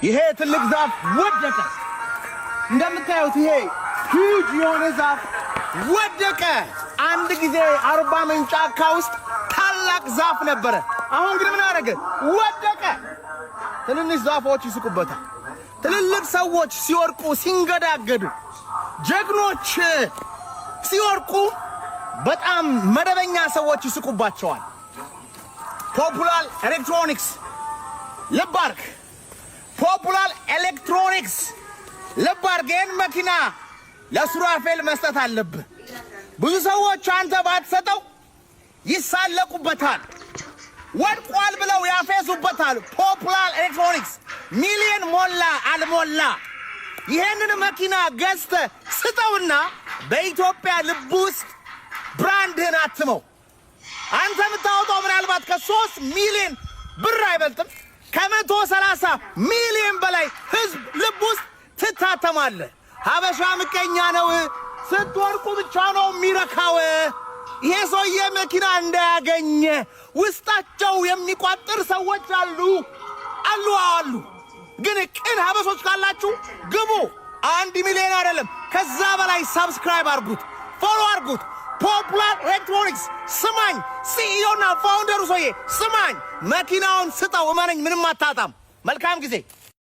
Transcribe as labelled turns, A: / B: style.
A: ይሄ ትልቅ ዛፍ ወደቀ እንደምታዩት ይሄ ሂጅ የሆነ ዛፍ ወደቀ አንድ ጊዜ 40 ምንጭ ጫካ ውስጥ ታላቅ ዛፍ ነበረ አሁን ግን ምን አደረገ ወደቀ ትንንሽ ዛፎች ይስቁበታል ትልልቅ ሰዎች ሲወርቁ ሲንገዳገዱ ጀግኖች ሲወርቁ በጣም መደበኛ ሰዎች ይስቁባቸዋል ፖፑላር ኤሌክትሮኒክስ ለባርክ ፖፑላር ኤሌክትሮኒክስ ለባርጌን መኪና ለሱራፌል መስጠት አለብህ ብዙ ሰዎች አንተ ባትሰጠው ይሳለቁበታል ወድቋል ብለው ያፈሱበታል ፖፑላር ኤሌክትሮኒክስ ሚሊየን ሞላ አልሞላ ይሄንን መኪና ገዝተ ስጠውና በኢትዮጵያ ልብ ውስጥ ብራንድህን አትመው አንተ ምታወጣው ምናልባት ከ3 ሚሊዮን ብር አይበልጥም ከ130 ሚሊዮን በላይ ህዝብ ልብ ውስጥ ትታተማለህ ሀበሻ ምቀኛ ነው ስትወርቁ ብቻ ነው የሚረካው ይሄ ሰውዬ መኪና እንዳያገኘ ውስጣቸው የሚቋጥር ሰዎች አሉ ግን ቅን ሀበሾች ካላችሁ ግቡ 1 ሚሊዮን አይደለም ከዛ በላይ ሰብስክራይብ አድርጉት ፎሎ አድርጉት ፖፑላር ኤሌክትሮኒክስ ስማኝ ሲኢኦ እና ፋውንደሩ ሰውዬ ስማኝ መኪናውን ስጠው እመነኝ ምንም አታጣም መልካም ጊዜ